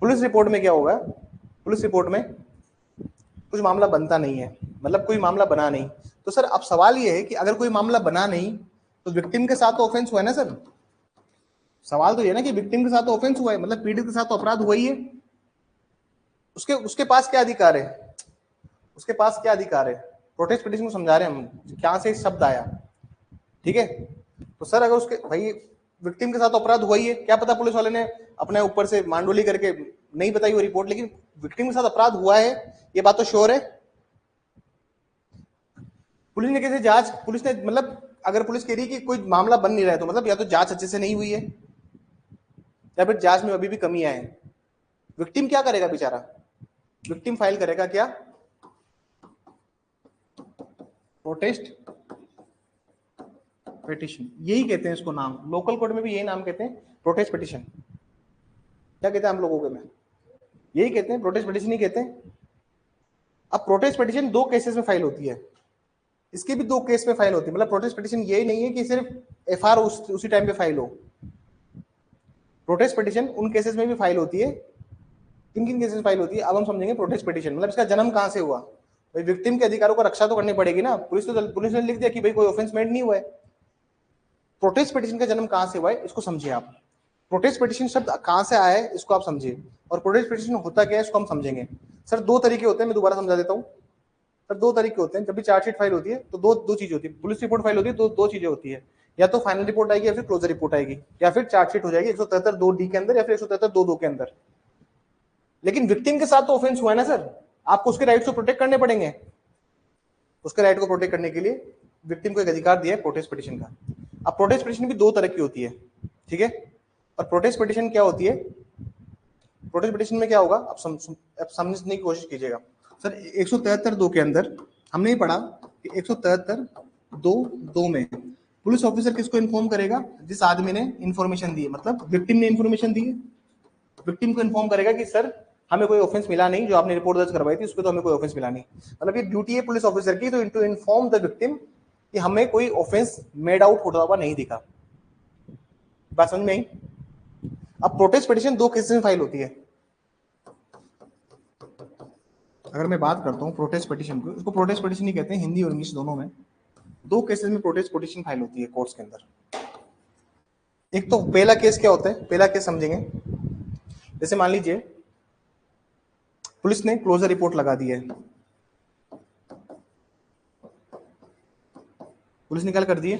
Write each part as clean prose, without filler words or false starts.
Police report में क्या होगा, पुलिस रिपोर्ट में कुछ मामला बनता नहीं है, मतलब कोई मामला बना नहीं। तो सर अब सवाल ये है कि अगर कोई मामला बना नहीं तो विक्टिम के साथ तो ऑफेंस हुआ है ना सर। सवाल तो ये ना कि विक्टिम के साथ तो ऑफेंस हुआ है, मतलब पीड़ित के साथ तो अपराध हुआ ही है। उसके उसके पास क्या अधिकार है, उसके पास क्या अधिकार है? प्रोटेस्ट पिटीशन को समझा रहे हैं हम, क्या से शब्द आया, ठीक है। तो सर अगर उसके भाई विक्टिम के साथ अपराध हुआ ही है, क्या पता पुलिस वाले ने अपने ऊपर से मांडोली करके नहीं बताई वो रिपोर्ट, लेकिन विक्टिम के साथ अपराध हुआ है, ये बात तो श्योर है। पुलिस ने कैसे जांच, पुलिस ने मतलब अगर पुलिस कह रही है कि कोई मामला बन नहीं रहा है तो मतलब या तो जांच अच्छे से नहीं हुई है या फिर जांच में अभी भी कमियां हैं। विक्टिम क्या करेगा बेचारा, विक्टिम फाइल करेगा क्या, प्रोटेस्ट पिटीशन, यही कहते हैं इसको नाम, लोकल कोर्ट में भी यही नाम कहते हैं, प्रोटेस्ट पिटीशन। क्या कहते हैं हम लोगों के में, यही कहते हैं, प्रोटेस्ट पिटीशन ही कहते हैं। अब प्रोटेस्ट पिटीशन दो केसेस में फाइल होती है, इसकी भी दो केस में फाइल होती है, मतलब प्रोटेस्ट पिटीशन यही नहीं है कि सिर्फ एफआर उसी टाइम पे फाइल हो। प्रोटेस्ट पिटीशन उन केसेस में भी फाइल होती है। किन किन केसेस में फाइल होती है अब हम समझेंगे। प्रोटेस्ट पिटीशन मतलब इसका जन्म कहां से हुआ, भाई विक्टिम के अधिकारों का रक्षा तो करनी पड़ेगी ना, पुलिस ने लिख दिया कि भाई कोई ऑफेंस मेड नहीं हुआ है। प्रोटेस्ट पिटीशन का जन्म कहां से हुआ है इसको समझिए आप। प्रोटेस्ट पिटीशन शब्द कहां से आया है इसको आप समझिए, और प्रोटेस्ट पिटीशन होता क्या है इसको हम समझेंगे। सर दो तरीके होते हैं, मैं दोबारा समझा देता हूँ। सर दो तरीके होते हैं, जब भी चार्जशीट फाइल होती है तो दो चीज होती है, पुलिस रिपोर्ट फाइल होती है तो दो चीजें होती है, या तो फाइनल रिपोर्ट आएगी या फिर क्लोजर रिपोर्ट आएगी, या फिर चार्जशीट हो जाएगी 173(2)D के अंदर या फिर 173(2)(2) के अंदर। लेकिन विक्टिम के साथ तो ऑफेंस हुआ है ना सर, आपको उसके राइट्स को प्रोटेक्ट करने पड़ेंगे। उसके राइट को प्रोटेक्ट करने के लिए विक्टिम को एक अधिकार दिया है प्रोटेस्ट पिटीशन का। अब प्रोटेस्ट पिटीशन भी दो तरह की होती है, ठीक है। और प्रोटेस्ट पिटीशन क्या होती है, प्रोटेस्ट पिटीशन में क्या होगा आप समझने की कोशिश कीजिएगा। सर 173(2) के अंदर हमने ही पढ़ा कि 173(2)(2) में पुलिस ऑफिसर किसको इन्फॉर्म करेगा, जिस आदमी ने इन्फॉर्मेशन दी है, मतलब विक्टिम ने इन्फॉर्मेशन दी है, विक्टिम को इन्फॉर्म करेगा कि सर हमें कोई ऑफेंस मिला नहीं, जो आपने रिपोर्ट दर्ज करवाई थी उस पर तो हमें कोई ऑफेंस मिला नहीं। मतलब ये ड्यूटी है पुलिस ऑफिसर की, तो टू इन्फॉर्म द विक्टिम कि हमें कोई ऑफेंस मेड आउट होता हुआ नहीं दिखा। बात समझ में आई। अब प्रोटेस्ट पिटीशन दो केसेस में फाइल होती है। अगर मैं बात करता हूँ प्रोटेस्ट पिटीशन को, इसको प्रोटेस्ट पिटीशन ही कहते हैं हिंदी और इंग्लिश दोनों में। दो केसेस में प्रोटेस्ट पिटीशन फाइल होती है कोर्ट्स के अंदर। एक तो पहला केस क्या होता है, पहला केस समझेंगे। जैसे मान लीजिए पुलिस ने क्लोजर रिपोर्ट लगा दी है, पुलिस ने क्या कर दी है,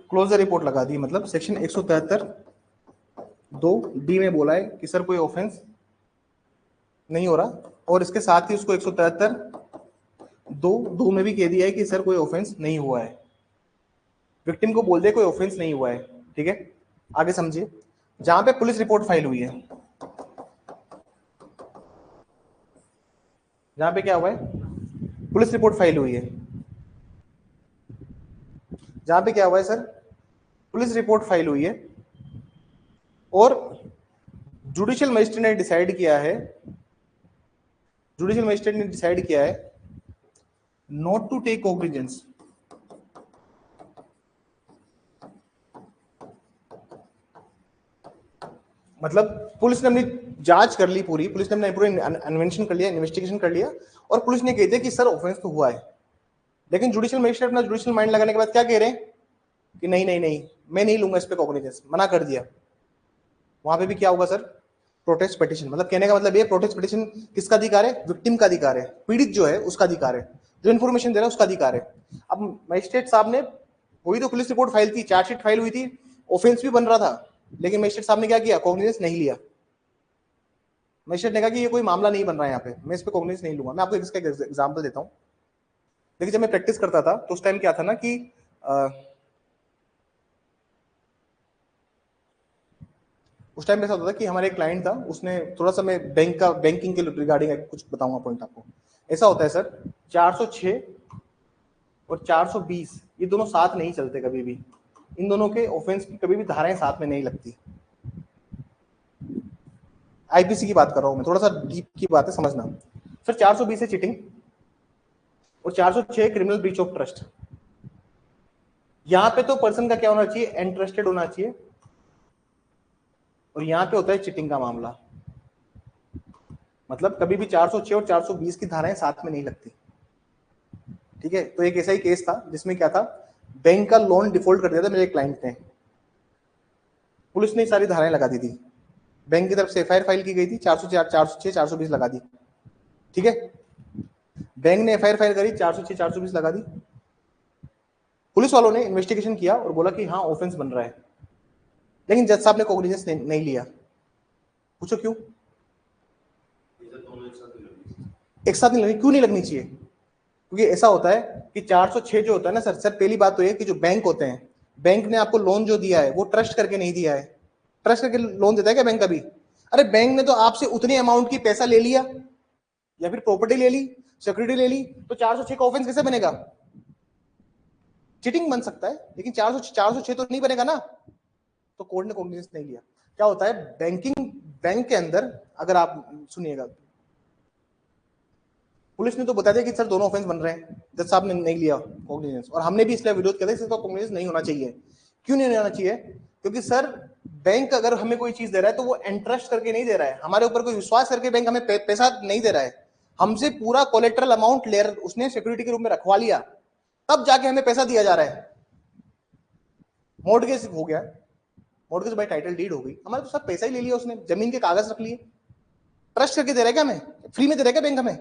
क्लोजर रिपोर्ट लगा दी, मतलब सेक्शन 173(2)D में बोला है कि सर कोई ऑफेंस नहीं हो रहा, और इसके साथ ही उसको 173(2)(2) में भी कह दिया है कि सर कोई ऑफेंस नहीं हुआ है। विक्टिम को बोल दे कोई ऑफेंस नहीं हुआ है, ठीक है। आगे समझिए, जहां पे पुलिस रिपोर्ट फाइल हुई है, जहां पे क्या हुआ है, पुलिस रिपोर्ट फाइल हुई है, जहां पे क्या हुआ है सर, पुलिस रिपोर्ट फाइल हुई है, और जुडिशियल मजिस्ट्रेट ने डिसाइड किया है, जुडिशियल मजिस्ट्रेट ने डिसाइड किया है नॉट टू टेक कॉग्निजेंस, मतलब पुलिस ने अपनी जांच कर ली पूरी, पुलिस ने अपना पूरी अन्वेषण कर लिया, इन्वेस्टिगेशन कर लिया, और पुलिस ने कह दिया कि सर ऑफेंस तो हुआ है। लेकिन जुडिशियल मजिस्ट्रेट अपना जुडिशियल माइंड लगाने के बाद क्या कह रहे हैं कि नहीं नहीं नहीं, मैं नहीं लूंगा इस पे कॉग्निजेंस, मना कर दिया। वहां पे भी क्या होगा सर, प्रोटेस्ट पिटीशन। मतलब कहने का मतलब ये, प्रोटेस्ट पिटीशन किसका अधिकार है, विक्टिम का अधिकार है, पीड़ित जो है उसका अधिकार है, जो इन्फॉर्मेशन दे रहा है उसका अधिकार है। अब मजिस्ट्रेट साहब ने, वही तो पुलिस रिपोर्ट फाइल थी, चार्जशीट फाइल हुई थी, ऑफेंस भी बन रहा था, लेकिन मजिस्ट्रेट साहब ने क्या किया, कॉग्निजेंस नहीं लिया। मजिस्ट्रेट ने कहा कि ये कोई मामला नहीं बन रहा है यहाँ पे, मैं इस पे कॉग्निजेंस नहीं लूंगा। मैं आपको इसका एग्जाम्पल देता हूँ। देखिए जब मैं प्रैक्टिस करता था तो उस टाइम क्या था ना कि उस टाइम ऐसा होता था कि हमारे एक क्लाइंट था, उसने थोड़ा सा, मैं बैंकिंग के रिगार्डिंग कुछ बताऊंगा पॉइंट आपको। ऐसा होता है सर, 406 और 420 ये दोनों साथ नहीं चलते कभी भी, इन दोनों के ऑफेंस की कभी भी धाराएं साथ में नहीं लगती। आईपीसी की बात कर रहा हूं मैं, थोड़ा सा डीप की बात है, समझना। सर 420 है चीटिंग, और 406 क्रिमिनल ब्रीच ऑफ ट्रस्ट। यहां पे तो पर्सन का क्या होना चाहिए, इंटरेस्टेड होना चाहिए, और यहां पे होता है चीटिंग का मामला। मतलब कभी भी 406 और 420 की धाराएं साथ में नहीं लगती, ठीक है। तो एक ऐसा ही केस था जिसमें क्या था, बैंक का लोन डिफॉल्ट कर दिया था मेरे क्लाइंट ने, पुलिस ने सारी धाराएं लगा दी थी, बैंक की तरफ से एफआईआर फाइल की गई थी, 404, 406, 420 लगा दी, ठीक है। बैंक ने एफआईआर फाइल करी, 406, 420 लगा दी, पुलिस वालों ने इन्वेस्टिगेशन किया और बोला कि हाँ ऑफेंस बन रहा है, लेकिन जज साहब ने कोग्निजेंस नहीं लिया। पूछो क्यों? एक साथ नहीं लगनी, क्यों नहीं लगनी चाहिए? क्योंकि ऐसा होता है कि 406 जो होता है ना सर, पहली बात तो ये कि जो बैंक होते हैं, बैंक ने आपको लोन जो दिया है वो ट्रस्ट करके नहीं दिया है। ट्रस्ट करके लोन देता है क्या बैंक कभी? अरे बैंक ने तो आपसे उतनी अमाउंट की पैसा ले लिया या फिर प्रॉपर्टी ले ली, सिक्योरिटी ले ली, तो 406 का ऑफेंस कैसे बनेगा? चीटिंग बन सकता है, लेकिन 406 तो नहीं बनेगा ना। तो कोर्ट ने कॉग्निजेंस नहीं लिया। क्या होता है बैंक के अंदर, अगर आप सुनिएगा, पुलिस ने तो बता दिया कि सर दोनों ऑफेंस बन रहे हैं, जज साहब ने नहीं लिया कॉग्निजेंस, और हमने भी इसलिए विरोध किया था इसका कॉग्निजेंस नहीं होना चाहिए। क्यों नहीं होना चाहिए? क्योंकि सर बैंक अगर हमें कोई चीज दे रहा है तो वो एंट्रस्ट करके नहीं दे रहा है, हमारे ऊपर कोई विश्वास करके बैंक हमें पैसा नहीं दे रहा है, हमसे पूरा कोलेट्रल अमाउंट ले उसने सिक्योरिटी के रूप में रखवा लिया, तब जाके हमें पैसा दिया जा रहा है। मॉर्गेज हो गया, मॉर्गेज बाय टाइटल डीड हो गई, हमारे तो सब पैसा ही ले लिया उसने, जमीन के कागज रख लिए, ट्रस्ट करके दे रहा है क्या हमें? फ्री में दे रहा है क्या बैंक हमें?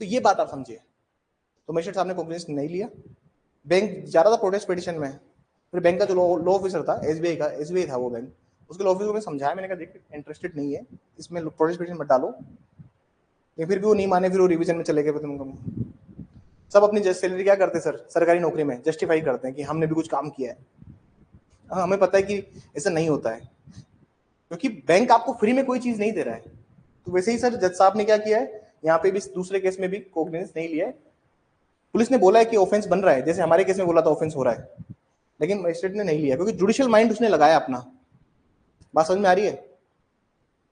तो ये बात आप समझिए। तो मजिस्ट्रेट साहब ने कॉग्निजेंस नहीं लिया, बैंक जा रहा था प्रोटेस्ट पिटीशन में, फिर बैंक का जो लॉ ऑफिसर था एसबीआई था वो बैंक, उसके लॉ ऑफिसर को समझाया, मैंने कहा देख इंटरेस्टेड नहीं है इसमें, प्रोटेस्ट पिटीशन मत डालो, ये फिर भी वो नहीं माने, फिर वो रिवीजन में चले गए। सब अपनी सैलरी क्या करते हैं सर, सरकारी नौकरी में जस्टिफाई करते हैं कि हमने भी कुछ काम किया है। हमें पता है कि ऐसा नहीं होता है, क्योंकि बैंक आपको फ्री में कोई चीज नहीं दे रहा है। तो वैसे ही सर जज साहब ने क्या किया है, यहाँ पे भी दूसरे केस में भी कॉग्निजेंस नहीं लिया है। पुलिस ने बोला है कि ऑफेंस बन रहा है, जैसे हमारे केस में बोला था ऑफेंस हो रहा है, लेकिन मजिस्ट्रेट ने नहीं लिया क्योंकि जुडिशियल माइंड उसने लगाया अपना। बात समझ में आ रही है?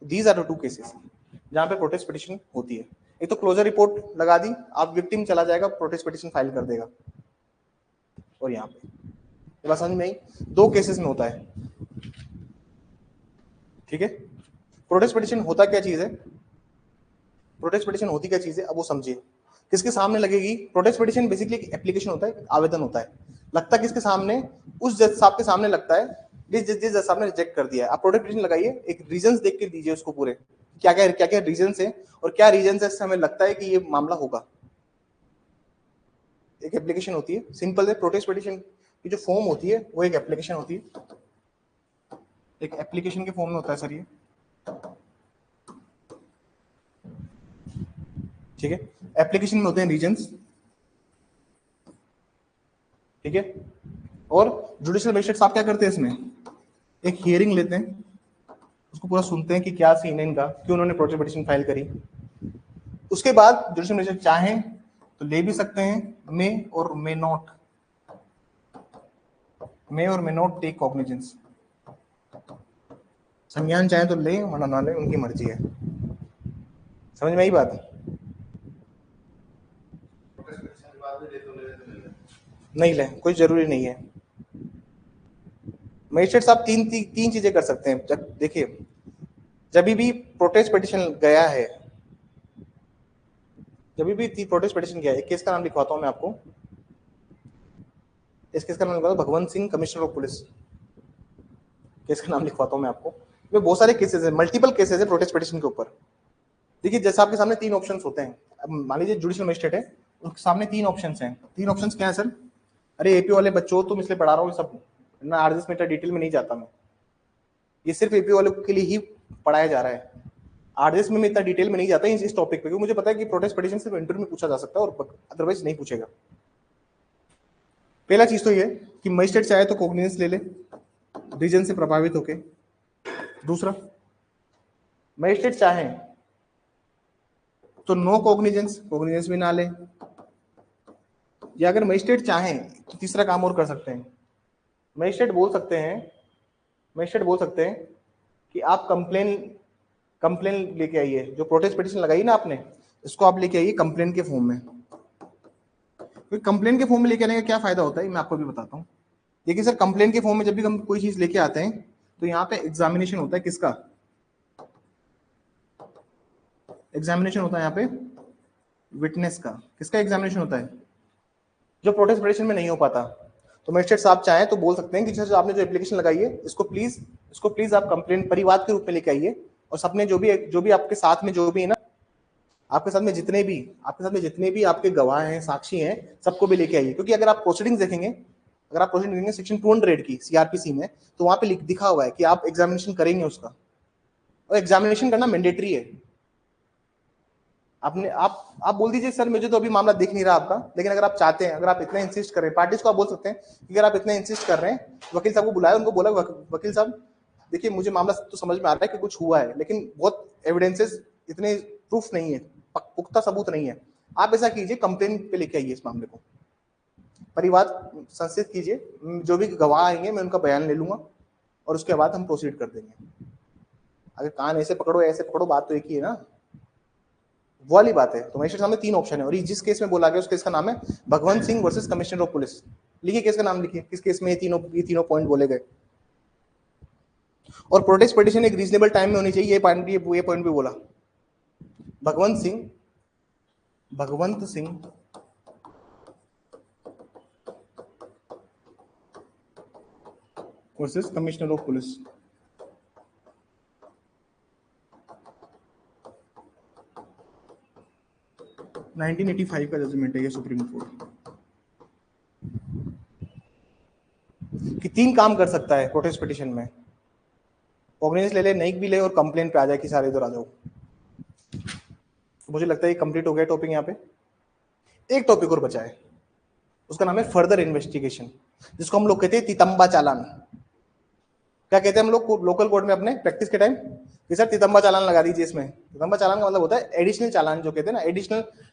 These are the two cases जहां पे प्रोटेस्ट पिटीशन होती है। एक तो क्लोजर रिपोर्ट लगा दी, आप विक्टिम चला जाएगा, प्रोटेस्ट पिटीशन फाइल कर देगा, और यहाँ पे बात समझ में आई? दो केसेस में होता है, ठीक है। प्रोटेस्ट पिटीशन होता क्या चीज है, प्रोटेस्ट पिटीशन होती क्या चीज है, अब वो समझिए। किसके सामने लगेगी? प्रोटेस्ट पिटीशन बेसिकली एक एप्लीकेशन होता है, आवेदन होता है, लगता किसके सामने? उस जज साहब के सामने लगता है जिस जज साहब ने रिजेक्ट कर दिया है। आप प्रोटेस्ट पिटीशन लगाइए, एक रीजंस देख के दीजिए उसको पूरे, क्या क्या रीजंस है और क्या रीजंस है हमें लगता है कि ये मामला होगा। एक एप्लीकेशन होती है, सिंपल है। प्रोटेस्ट पिटीशन की जो फॉर्म होती है वो एक एप्लीकेशन होती है, एक एप्लीकेशन के फॉर्म में होता है सर ये, ठीक है। एप्लीकेशन में होते हैं रीजंस, ठीक है। और जुडिशियल मजिस्ट्रेट साहब क्या करते हैं, इसमें एक हियरिंग लेते हैं, उसको पूरा सुनते हैं कि क्या सीन है इनका, क्यों उन्होंने प्रोटेस्ट पिटीशन फाइल करी। उसके बाद जुडिशियल मजिस्ट्रेट चाहें तो ले भी सकते हैं, मे और मे नॉट टेक कॉग्निजेंस। संज्ञान चाहे तो ले वरना ना ले, उनकी मर्जी है। समझ में आई बात? नहीं ले, कोई जरूरी नहीं है। मजिस्ट्रेट साहब तीन चीजें कर सकते हैं। देखिए, जब भी प्रोटेस्ट पिटीशन गया है, जब भी प्रोटेस्ट पिटीशन गया है, एक केस का नाम लिखवाता हूं मैं आपको, इस केस का नाम लिखवाता हूं, Bhagwant Singh commissioner of police, case का नाम लिखवाता हूं मैं आपको। इसमें बहुत सारे केसेस है, मल्टीपल केसेस है प्रोटेस्ट पिटीशन के ऊपर। देखिए, जैसे आपके सामने तीन ऑप्शंस होते हैं, अब मान लीजिए जुडिशियल मजिस्ट्रेट है, उसके सामने तीन ऑप्शंस हैं। तीन ऑप्शंस क्या है सर? अरे एपी वाले बच्चों, तुम इसलिए पढ़ा रहा हूँ सब, ना 8-10 मीटर डिटेल में नहीं जाता मैं, ये सिर्फ एपी वालों के लिए ही पढ़ाया जा रहा है। 8-10 में इतना डिटेल में नहीं जाता इस टॉपिक पे, क्योंकि मुझे पता है कि प्रोटेस्ट पिटीशन सिर्फ इंटरव्यू में पूछा जा सकता है और अदरवाइज नहीं पूछेगा। पहला चीज तो ये कि मजिस्ट्रेट चाहे तो कॉग्निजेंस ले ले रीजन से प्रभावित होके। दूसरा, मजिस्ट्रेट चाहे तो नो कॉग्निजेंस भी ना ले, या अगर मजिस्ट्रेट चाहे तो तीसरा काम और कर सकते हैं। मजिस्ट्रेट बोल सकते हैं कि आप कंप्लेन लेके आइए, जो प्रोटेस्ट पिटीशन लगाई ना आपने, इसको आप लेके आइए कंप्लेन के फॉर्म में। कंप्लेन के फॉर्म में लेके आने का क्या फायदा होता है मैं आपको भी बताता हूँ। देखिए सर, कंप्लेन के फॉर्म में जब भी हम कोई चीज लेके आते हैं तो यहाँ पे एग्जामिनेशन होता है, किसका? एग्जामिनेशन होता है यहाँ पे विटनेस का। किसका एग्जामिनेशन होता है? जो प्रोटेस्ट पिटीशन में नहीं हो पाता। तो मजिस्ट्रेट साहब चाहें तो बोल सकते हैं कि जैसे आपने जो एप्लीकेशन लगाई है इसको प्लीज आप कंप्लेंट परिवाद के रूप में लेके आइए, और सबने जो भी आपके साथ में जो भी है ना, आपके साथ में जितने भी आपके गवाह हैं, साक्षी हैं, सबको भी लेके आइए। क्योंकि अगर आप प्रोसीडिंग्स देखेंगे सेक्शन 200 की सीआरपीसी में, तो वहां पे दिखा हुआ है कि आप एग्जामिनेशन करेंगे उसका, और एग्जामिनेशन करना मैंडेटरी है। आप बोल दीजिए सर मुझे तो अभी मामला दिख नहीं रहा आपका, लेकिन अगर आप चाहते हैं, अगर आप इतना इंसिस्ट कर रहे हैं, पार्टीज को आप बोल सकते हैं कि अगर आप इतना इंसिस्ट कर रहे हैं, वकील साहब को बुलाया, उनको बोला वकील साहब देखिए मुझे मामला तो समझ में आ रहा है कि कुछ हुआ है, लेकिन बहुत एविडेंसेस, इतने प्रूफ नहीं है, पुख्ता सबूत नहीं है, आप ऐसा कीजिए कंप्लेन पे लेके आइए इस मामले को, परिवाद संस्थित कीजिए, जो भी गवाह आएंगे मैं उनका बयान ले लूंगा और उसके बाद हम प्रोसीड कर देंगे। अगर कान ऐसे पकड़ो ऐसे पकड़ो, बात तो एक ही है ना, वो वाली बात है। तो मजिस्ट्रेट सामने 3 ऑप्शन है, और जिस केस में बोला गया उस केस का नाम है Bhagwant Singh versus commissioner of police. लिखिए केस का नाम, लिखिए किस केस में ये तीनों पॉइंट बोले गए। और प्रोटेस्ट पिटीशन एक रीजनेबल टाइम में होनी चाहिए, ये पॉइंट भी बोला। Bhagwant Singh versus commissioner of police. Nineteen 1985 का जजमेंट है ये सुप्रीम कोर्ट, कि 3 काम कर सकता है प्रोटेस्ट पिटीशन में, कॉग्निजेंस ले ले, नईक भी ले, और कंप्लेन पे आ जाए कि सारे इधर आ जाओ। तो मुझे लगता है कंप्लीट हो गया टॉपिक। यहाँ पे एक टॉपिक और बचा है, उसका नाम है फर्दर इन्वेस्टिगेशन, जिसको हम लोग कहते हैं तितंबा चालान। क्या कहते हैं हम लोग लोकल कोर्ट में अपने प्रैक्टिस के टाइम कि सर तितंबा चालान लगा दीजिए। इसमें तितंबा चालान का मतलब होता है एडिशनल चालान, जो कहते हैं ना,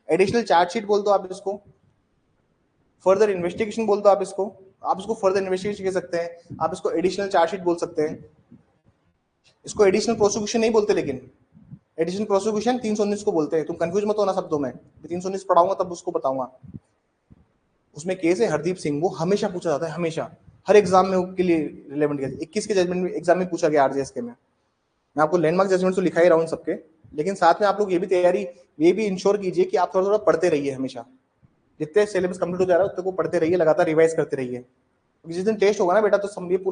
एडिशनल चार्जशीट बोल दो आप इसको, फर्दर इन्वेस्टिगेशन बोल दो आप इसको फर्दर इन्वेस्टिगेशन कह सकते हैं, आप इसको एडिशनल चार्जशीट बोल सकते हैं, इसको एडिशनल प्रोसिक्यूशन नहीं बोलते, लेकिन एडिशनल प्रोसिक्यूशन 319 को बोलते हैं। तुम कंफ्यूज मत होना शब्दों में, 319 पढ़ाऊंगा तब उसको बताऊंगा। उसमें केस है हरदीप सिंह, वो हमेशा पूछा जाता है, हमेशा हर एग्जाम में के लिए रिलेवेंट केस। 21 के जजमेंट में एग्जाम में पूछा गया आरजेएस के में। मैं आपको लैंडमार्क जजमेंट तो लिखा ही रहा हूँ सबके, लेकिन साथ में आप लोग ये भी इंश्योर कीजिए कि आप थोड़ा थोड़ा पढ़ते रहिए हमेशा, जितने सिलेबस कंप्लीट हो जा रहा है उतने को पढ़ते रहिए, लगातार रिवाइज करते रहिए। जिस दिन टेस्ट होगा ना बेटा, तो ये पूरा